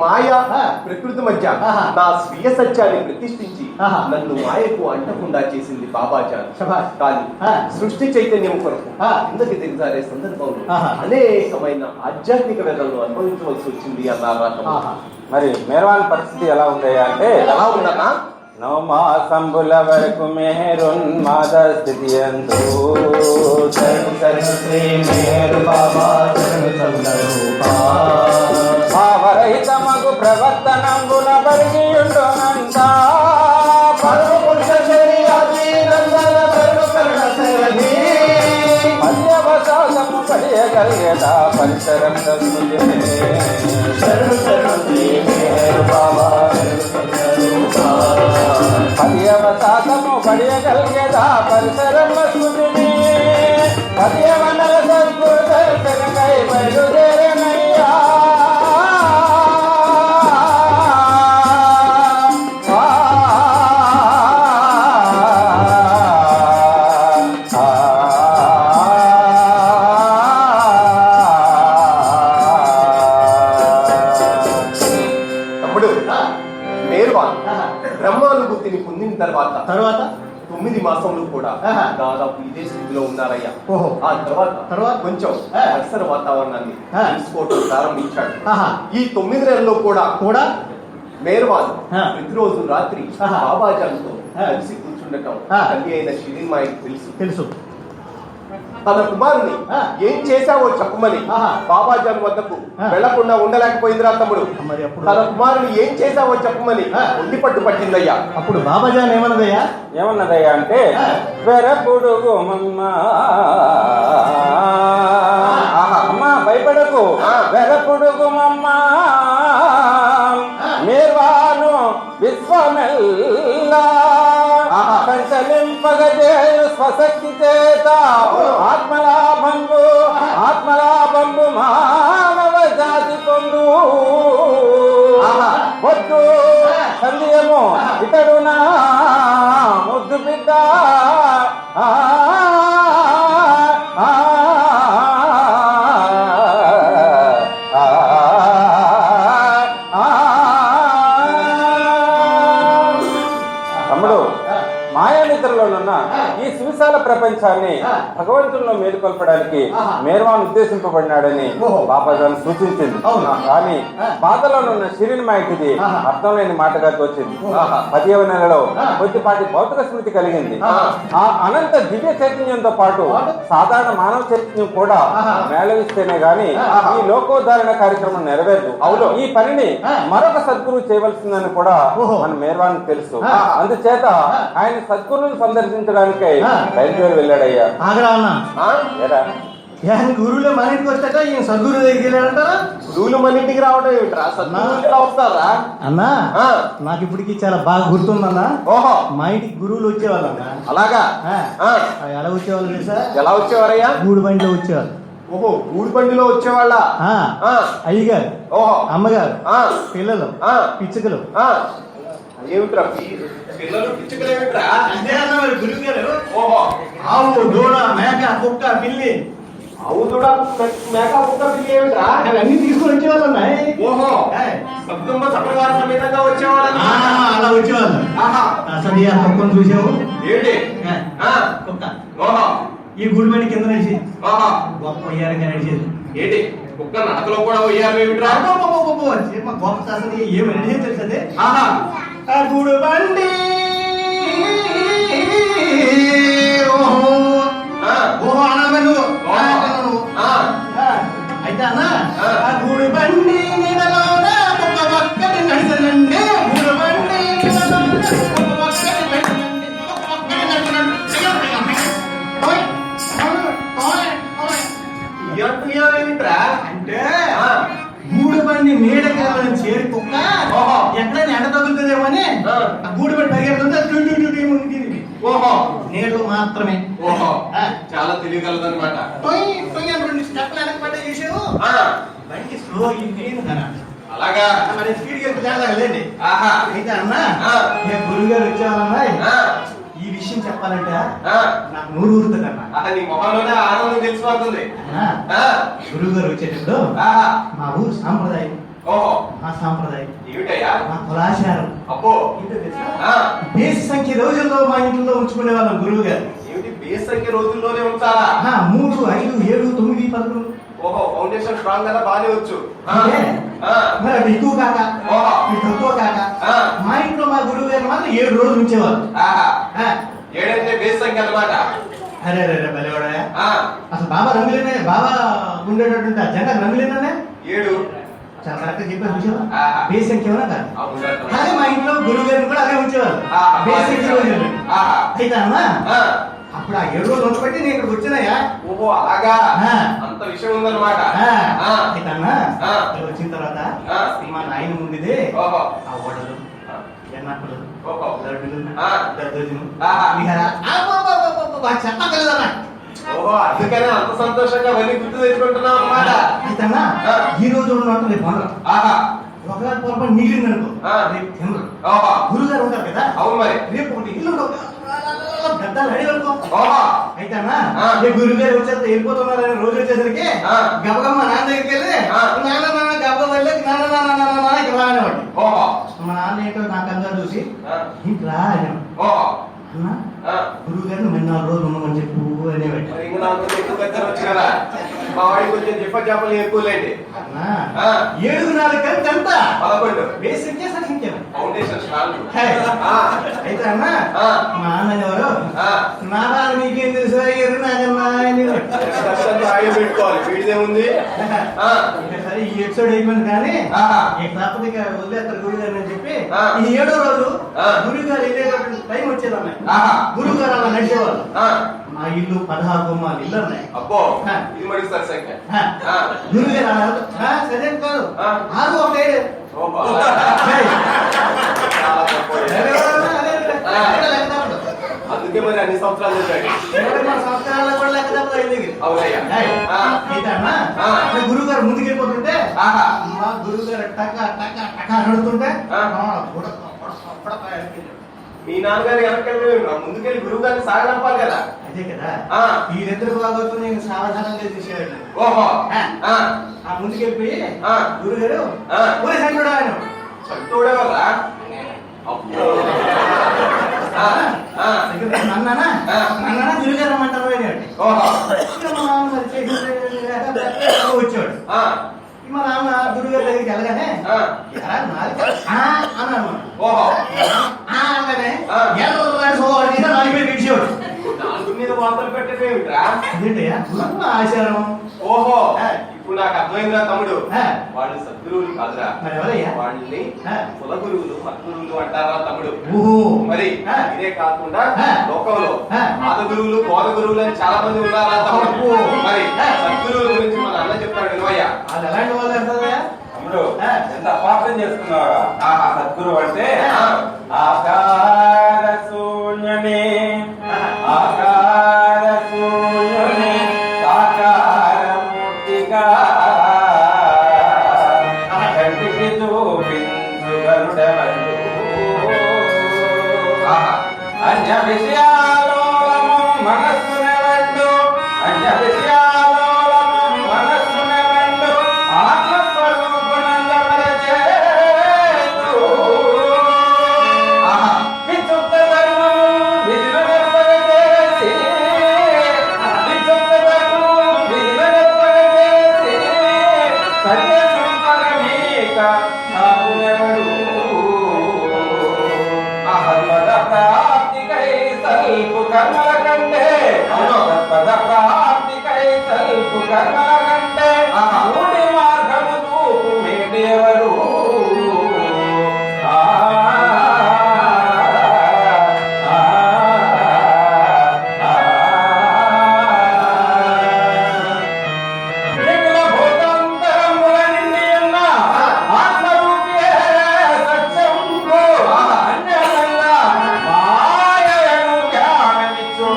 మాయ ఆ. ప్రకృతి మధ్య ఆహా. నా స్వీయ సత్యాన్ని ప్రతిష్ఠించి ఆహా. నన్ను మాయకు అంటకుండా చేసింది బాబాజాన్. శభాష్. కానీ ఆ. సృష్టి చైతన్యం కొరకు ఆ. కిందకి దిగజారే సందర్భంలో ఆహా. అనేకమైన ఆధ్యాత్మిక వేదనలు అనుభవించవలసి వచ్చింది అన్నారు. ఆహా. మరి మేర్వాన్ పరిస్థితి ఎలా ఉందయ్యా అంటే, ఎలా ఉందన్నా? నవమాసంబుల వరకు మేరున్మాద స్థితి ఎందు భావరహితమగు ప్రవర్తనంబుల పరిగియుండునంత పర్యవసాదము పడియగలిగేద పరిసరం పర్యవసాదము పడియగలిగేదా పరిసరం వస్తుంది పర్యవనల సద్గురు దర్శనకై బయలుదేరనయ్యా. తమ్ముడు, మేర్వాన్ బ్రహ్మానుభూతిని పొందిన తర్వాత 9 మాసంలో కూడా ఆహా. దాదాపు ఇదే స్థితిలో ఉన్నారయ్యా. ఓహో. ఆ తర్వాత కొంచెం ఆ. పరిసర వాతావరణాన్ని ఆ. తెలుసుకోవటం ప్రారంభించాడు. ఆహా. ఈ 9 నెలల్లో కూడా కూడా మేర్వాన్ ఆ. ప్రతిరోజు రాత్రి ఆహా. బాబాజాన్తో ఆ. కలిసి కూర్చుండటం ఆ. తల్లి అయిన షిరీన్మాయికి తెలుసు. తన కుమారుని ఆ. ఏం చేశావో చెప్పమని ఆహా. బాబాజాన్ వద్దకు ఆ. వెళ్లకుండా ఉండలేకపోయిందిరా తమ్ముడు. మరి అప్పుడు తన కుమారుని ఏం చేశావో చెప్పమని ఆ. ఒంటి పట్టు పట్టిందయ్యా. అప్పుడు బాబాజాన్ ఏమన్నదయ్యా? ఏమన్నదయ్యా అంటే, వెరపుడుగు అమ్మా భయపడకు, వెరపుడుగు మేర్వాను విశ్వమెల్లా సంచలింపగజేయు స్వశక్తి చేత ఆత్మలాభంబు మానవ జాతి పొందు వద్దు సందేహము ఇతడు నా ముద్దు బిడ్డ తమ్ముడు, మాయానిద్రలోనున్న ఈ సువిశాల ప్రపంచాన్ని భగవంతుల్లో మేలుకొల్పడానికి మేర్వాన్ ఉద్దేశింపబడినాడని బాబాజాన్ సూచించింది. కానీ బాధలోనున్న షిరీన్మాయికి అర్థం లేని మాటగా తోచింది. 10వ నెలలో కొద్దిపాటి భౌతిక స్మృతి కలిగింది. ఆ అనంత దివ్య చైతన్యంతో పాటు సాధారణ మానవ చైతన్యం కూడా మేళవిస్తేనే గాని ఈ లోకోద్ధారణ కార్యక్రమం నెరవేరదు. అవును, ఈ పనిని మరొక సద్గురువు చేయవలసిందని కూడా మన మేర్వాన్ తెలుసు. అందుచేత ఆయన సద్గురువును సందర్శించడానికై బయలుదేరి వెళ్ళాడయ్యా. ఆగరా అన్న, ఏరా గురువులే మన ఇంటికి వచ్చాక ఈయన సద్గురు దగ్గరికి వెళ్ళాడంటారా? గురువులు మన ఇంటికి రావడం ఏమిట్రా? సద్గురువులు వస్తారా అన్నా? నాకు ఇప్పటికి చాలా బాగా గుర్తుందన్నా. ఓహో, మా ఇంటికి గురువులు వచ్చేవాళ్ళన్నా. అలాగా? ఎలా వచ్చేవాళ్ళు తెలుసా? ఎలా వచ్చేవారయ్యా? గూడు బండిలో వచ్చేవాళ్ళు. ఓహో, గూడు బండిలో వచ్చేవాళ్ళ? అయ్యగారు, ఓహో, అమ్మగారు, పిల్లలు, పిచ్చుకలు. ఏమిట్రా పిల్లలు పిచ్చుకలు ఏమిట్రా? గురువు గారు, ఓహో, ఆవు, దూడ, మేక, కుక్క, పిల్లి, ఆవు దూడ మేక కుక్క పిల్లి ఏమిట్రా? అవన్నీ తీసుకొని వచ్చేవాళ్ళన్నా. ఓహో, సద్దుమ్మ సపరివార సమేతంగా వచ్చేవాళ్ళ? అలా వచ్చేవాళ్ళు. అసలు ఆ కుక్కను చూసావు? ఏంటి కుక్క ఓహో, ఈ గూడు బండి కింద నడిచి ఓహో, గొప్ప అయ్యారంగా నడిచేది. ఏంటి కుక్క నడకలో కూడా పోయారు ఏమిట్రా? గొప్ప అసలు ఏమి నడిచేది తెలుసది? ఆహా, ఆ గూడు బండి అయితే అన్న, ఆ గూడు బండి నీడలోన ఒక ఒక్కటి నడిచనండి. గూడు బండి నీడలోన ఒక ఒక్కటి నడిచనండి. నేడు మాత్రమే. ఓహో ఆ. చాలా తెలియగలదన్నమాట. టొయ్ టొయ్ అని 2 స్టెప్లు వెనక్కి పడ్డా చేసావు. బండి స్లో అయింది అన్నాడు. అలాగా మరి స్పీడ్కి వెళ్తే తేడాలేండి. ఆహా అయితే అన్నా ఆ. ఏ గురుగారు వచ్చేవాళ్ళన్నాయి. ఆ, ఈ విషయం చెప్పాలంటే ఆ. నాకు నూరు ఊరుతుంది అన్న. నీ మొహంలోనే ఆనందం తెలిసిపోతుంది. గురువు గారు వచ్చేటప్పుడు ఆహా మా ఊరు సాంప్రదాయం, ఓహో మా సాంప్రదాయం, ఏమిటయ్యా? మా కులాచారం అబ్బో ఏంటో తెలుసా? ఆ, బేసి సంఖ్య రోజుల్లో మా ఇంట్లో ఉంచుకునే వాళ్ళం గురువు గారు. ఏమిటి బేస్ సంఖ్య రోజుల్లోనే ఉంచాలా? 3, 5, 7, 9, 11. ఓహో ఫౌండేషన్ స్ట్రాంగ్ కదా బానే వచ్చు. ఆ, అంటే ఆ, మరి అది ఎక్కువ కాక ఓహో. ఇది తక్కువ కాక ఆ. మా ఇంట్లో మా గురువు గారు మాత్రం 7 రోజులు ఉంచేవాళ్ళు. ఆహా ఆ, ఏడంటే బేస్ సంఖ్య అన్నమాట. అరే అరే అరే భలేవాడా. ఆ, అసలు బాబా రంగులేనే, బాబా ఉండేటటువంటి ఆ జెండా రంగులేనే. 7 చాలా కరెక్ట్ చెప్పారు చూసావా? ఆహా. బేస్ సంఖ్య ఏమన్నా కాదు. అవును. అదే మా ఇంట్లో గురువు గారిని కూడా అదే ఉంచేవాళ్ళు. ఆహా. బేస్ సంఖ్య రోజులు. ఆహా. అయితే అమ్మా ఆ, అప్పుడు ఆ 7 రోజులు ఉంచబట్టి నేను ఇక్కడికి వచ్చినాయా. ఓహో అలాగా ఆ. అంత విషయం ఉందన్నమాట. ఆ, ఆ, అయితే అమ్మా ఆ. ఇక్కడ వచ్చిన తర్వాత ఆ. మా నాయన ముందుదే ఓహో ఆ ఓడలు, ఆ, ఎన్నప్పలు, ఓహో లడ్డులు, ఆ. దద్దోజనం, ఆహా. విహార. చెప్పగలదన్నా. ఓహో అందుకనే అంత సంతోషంగా వెళ్ళి గుర్తు తెచ్చుకుంటున్నాం అన్నమాట. అయితే అన్నా ఆ. ఈ రోజు ఉన్నట్టు రేపు వండరు. ఆహా ఒకవేళ పొరపాటు మిగిలిందనుకో ఆ. రేపు తినరు. ఓహో గురుగారు ఉంటారు కదా, అవును మరి. రేపు ఒకటి ఇల్లు గద్దాలు రెడీ అనుకో. ఓహో అయితే అన్నా ఆ. రేపు గురుగారు వచ్చేస్తే వెళ్ళిపోతున్నారని రోజు వచ్చేసరికి ఆ. గబగమ్మ నాన్న దగ్గరికి వెళ్ళి ఆ. నాన్న నాన్న గబగ వెళ్ళి నాన్న నాన్న నాన్న నాన్న ఇక్కడ రానేవాడు. ఓహో మా నాన్న ఏంటో నా కంగారు చూసి ఆ. ఇంటి రా అనేవాడు. ఓహో అన్న ఆ. గురువు గారిని మరి 4 రోజులు ఉండమని చెప్పు అనేవాడు. మరి ఇంకా నాకు ఎక్కువ గద్దెలు వచ్చు కదా. మా వాడికి కొంచెం చెప్పలు ఎక్కువలేండి. అన్నా ఆ. 7, 4 కలిపి ఎంత 11 బేస్ సంఖ్య సంఖ్య. Foundation strong. హే. ఆ. అయితే అన్న ఆ. మా అన్నయ్యవారు ఆ. నా బాధ నీకేం తెలుసు ఎరు నాకన్నా అనేవాడు. కష్టాన్ని ఆయం పెట్టుకోవాలి. వీడిదేముంది? ఆ. ఇంకా సరే ఈ ఎపిసోడ్ అయిపోయింది కానీ ఆహా. ఇక తప్పదు ఇక వదిలేస్తారు గురువు గారిని అని చెప్పి ఆ. ఈ 7వ రోజు ఆ. గురువు గారు వెళ్ళేటటువంటి టైం వచ్చేదన్నాయి. ఆహా. గురువు గారు అలా నడిచేవాళ్ళు. ఆ. మా ఇల్లు 16 గుమ్మాలు ఇల్లు ఉన్నాయి. అబ్బో ఆ. ఇది మరి సరి సంఖ్య. ఆ. ఆ. గురువు గారు అలా సరే కాదు ఆ. 6, 1, 7. ఓహో. ఏయ్. చాలా గొప్పోడు. అదే లెక్క తప్పదు. అందుకే మరి అన్ని సంవత్సరాలు చదివాడు. 20 సంవత్సరాల్లో కూడా లెక్క తప్పదు ఆయన దగ్గర. అవునయ్యా. ఆ. అయితే అన్నా ఆ. గురువు గారు ముందుకు వెళ్ళిపోతుంటే ఆహా. మా గురువు గారు టక టక టక నడుతుంటే ఆ. మీ నాన్నగారు వెనకెళ్ళి ముందుకెళ్ళి గురువు గారిని సాగనంపాలి కదా. అదే కదా ఆ. వీరిద్దరు బాగోతు నేను సావధానంగా చూసేవాడు. ఓహో ఆ. ఆ. ఆ ముందుకెళ్ళిపోయి ఆ. గురువు గారు ఆ. ఊరే సంటుడు ఆయన చట్టోడే వల్ల అబ్బో. ఆ. ఆ. అన్నానా ఆ. అన్నానా గురువు గారు రమ్మంటారు అనేవాడు. ఓహో. ఇక మా నాన్న మరి చేసి వచ్చాడు. ఆ. మా నాన్న గురువు గారి దగ్గరికి వెళ్ళగానే ఆ. ఎరా నాలుగు అన్నాను. ఓహో. అనగానే ఆ. నాలుగు పేరు గడిచేవాడు. నాలుగు మీద వార్తలు పెట్టేదేమిట్రా? అదేంటయ్యా గురువు ఆచారం. ఓహో ఆ. ఇప్పుడు నాకు అర్థమైందిరా తమ్ముడు. ఆ. వాళ్ళు సద్గురువులు కాదురా. మరి ఎవరయ్యా? వాళ్ళని ఆ. కుల గురువులు మద్గురువులు అంటారా తమ్ముడు. ఓహో. మరి ఆ. ఇదే కాకుండా ఆ. లోకంలో ఆ. ఆద గురువులు బోధ గురువులు అని చాలా మంది ఉన్నారా తమ్ముడు. అబ్బో. మరి ఆ. సద్గురువుల గురించి మన అన్న చెప్తాడు వినవయ్యా. వాళ్ళు ఎలాంటి వాళ్ళు అంటారా? తమ్ముడు ఆ. ఎంత అపార్థం చేస్తున్నావా? ఆహా. సద్గురు అంటే ఆ. ఆకార శూన్యమే ఆకార శూన్యమే సాకార మూర్తిగా కంటికి చూపించు గరుడవడు. ఆహా. అన్య విషయాలోలము మనస్సునెవడు అన్య విషయాలోలము మనస్సునెవడు ఆత్మస్వరూపునందమరచేతు. ఆహా. విచుక్త ధర్మము విధినెప్పగచేసి విచుక్త ధర్మము విధినెప్పగచేసి సత్య సంపరమీక సాగునెవడు. పద ప్రాప్తికై సల్పు కర్మల కంటే పద ప్రాప్తికై సల్పు కర్మల కంటే మూడి మార్గము చూపు మేటెవరు. మిగుల భూతాంతరముల నిండి ఉన్న ఆత్మరూపియే సత్యంబు అన్యమల్ల మాయను జ్ఞానమిచ్చు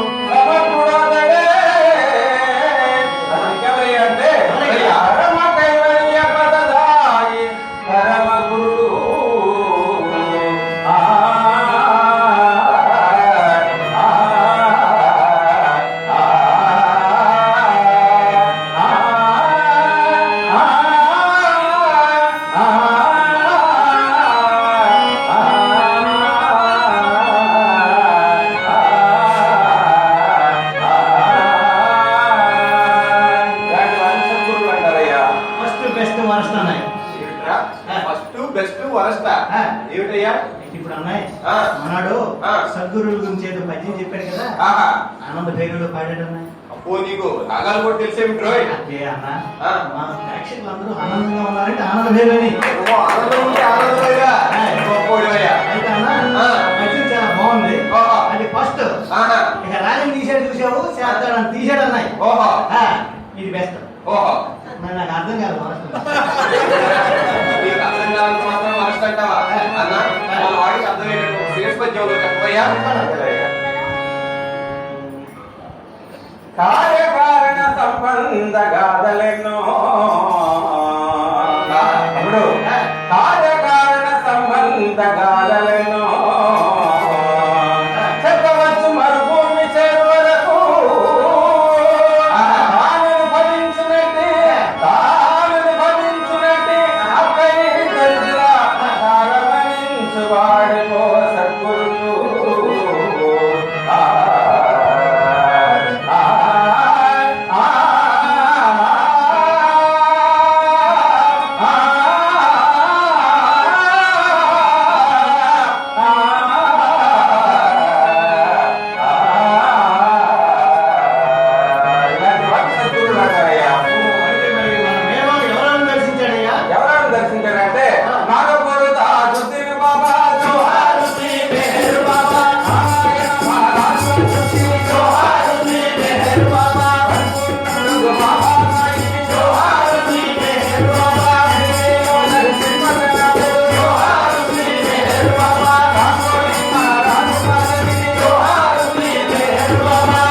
ఏమిటయ్యా? ఇప్పుడు అన్నయ్య ఆ. అన్నాడు ఆ. సద్గురువుల గురించి ఏదో పద్యం చెప్పాడు కదా, ఆహా. ఆనంద భైరవుడు పాడాడు అన్నయ్య. అబ్బో నీకు రాగాలు కూడా తెలిసేమిటి రోయ్? అదే అన్న, ఆ. మా ప్రేక్షకులు అందరూ ఆనందంగా ఉన్నారంటే ఆనంద భైరవని. ఓ, ఆనందం ఉంటే ఆనందమయ్యా. గొప్పోడివయ్యా. అయితే అన్న ఆ. పద్యం చాలా బాగుంది. ఓహో. అది ఫస్ట్. ఆహా. ఇక రాగం తీసాడు చూసావు, చేస్తాడని తీసాడు అన్నయ్య. ఓహో. ఆ, ఇది బెస్ట్. ఓహో. మరి నాకు అర్థం కాదు మనసు. నీకు అర్థం కాలంత మాత్రం మనసు అంటావా? అన్న, మన వాడికి అర్థమయ్యేటట్టు శేష్ పద్యంలో చెప్పవయ్యా. కార్యకారణ సంబంధ గాథలెన్నో తమ్ముడు, కార్యకారణ సంబంధ గాథలెన్నో చెప్పవచ్చు మరుభూమి చేరువరకు తానును భజించునట్టి అక్కడి తెలుసురా సారమనించు వాడిపో సద్గురులు. అయితే మరి మన మేవాడు ఎవరైనా దర్శించాడయ్యా? ఎవరైనా దర్శించారంటే నాగపూర్ తాజుద్దీన్ బాబా జోహారుద్దీన్ మెహర్ బాబా ఆయన మహారాజు జోహారుద్దీన్ మెహర్ బాబా కన్నుడు బాబా సాయి జోహారుద్దీన్ మెహర్ బాబా నరసింహనాథు జోహారుద్దీన్ మెహర్ బాబా రామోజీ మహారాజు మహారాజు జోహారుద్దీన్ మెహర్ బాబా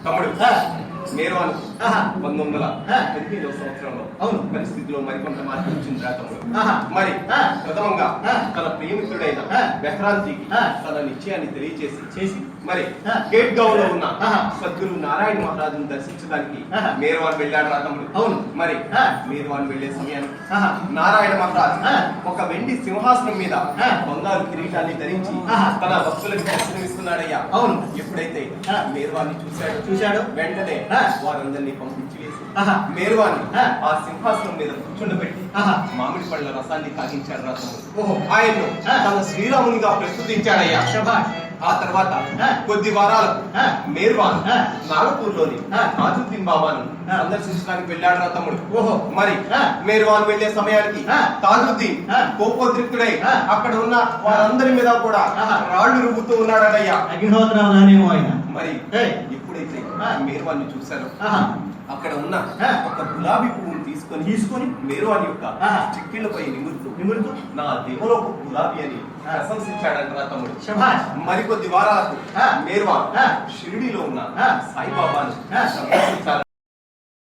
తమ్ముడు, ఆ. మీరు అను ఆహా. 1918వ సంవత్సరంలో అవును. పరిస్థితిలో మరికొంత మార్పు వచ్చింది రా తమ్ముడు. ఆహా. మరి ఆ. ప్రథమంగా ఆ. తన ప్రియమిత్రుడైన ఆ. బెహ్రాన్జీకి ఆ. తన నిశ్చయాన్ని తెలియచేసి చేసి మరి ఆ. గేట్ గౌన్ లో ఉన్న ఆహా. సద్గురు నారాయణ మహారాజును దర్శించడానికి ఆహా. మేర్వాన్ వెళ్ళాడు రా తమ్ముడు. అవును. మరి ఆ. మేర్వాన్ వెళ్లే సమయానికి ఆహా. నారాయణ మహారాజు ఆ. ఒక వెండి సింహాసనం మీద ఆ. బంగారు కిరీటాన్ని ధరించి ఆహా. తన భక్తులకు దర్శనమిస్తున్నాడయ్యా. అవును. ఎప్పుడైతే ఆ. మేర్వాన్ని చూశాడు చూశాడు. వెంటనే ఆ. వారందరినీ పంపించి వేసి ఆహా. మేర్వాన్ని ఆ. ఆ సింహాసనం మీద కూర్చుండబెట్టి ఆహా. మామిడి పళ్ళ రసాన్ని తాగించాడు రా తమ్ముడు. ఓహో. ఆయన్ను ఆ. తన శ్రీరామునిగా ప్రస్తుతించాడయ్యా. శభాష్. ఆ తర్వాత ఆ. కొద్ది వారాలకు ఆ. మేర్వాన్ ఆ. నాగపూర్లోని ఆ. తాజుద్దీన్ బాబాను ఆ. సందర్శించడానికి వెళ్ళాడు రా తమ్ముడు. ఓహో. మరి ఆ. మేర్వాన్ వెళ్లే సమయానికి ఆ. తాజుద్దీన్ ఆ. కోపోద్రిక్తుడై ఆ. అక్కడ ఉన్న వారందరి మీద కూడా ఆహా. రాళ్లు రుబ్బుతూ ఉన్నాడయ్యా. అగ్నిహోత్రం రానేమో ఆయన. మరి ఏయ్. ఎప్పుడైతే ఆ. మేర్వాన్ని చూశారో ఆహా. అక్కడ ఉన్న ఆ. ఒక గులాబీ పువ్వును తీసుకొని మేర్వాన్ యొక్క ఆహా. చిక్కిళ్లపై నిమురుతూ నిమురుతూ నా దేవలోక గులాబీ అని ప్రశంసించాడంట రా తమ్ముడు. శభాష్. మరికొద్ది వారాలకు ఆ. మేర్వాన్ ఆ. షిరిడీలో ఉన్న ఆ. సాయిబాబాను ఆ. సందర్శించాలని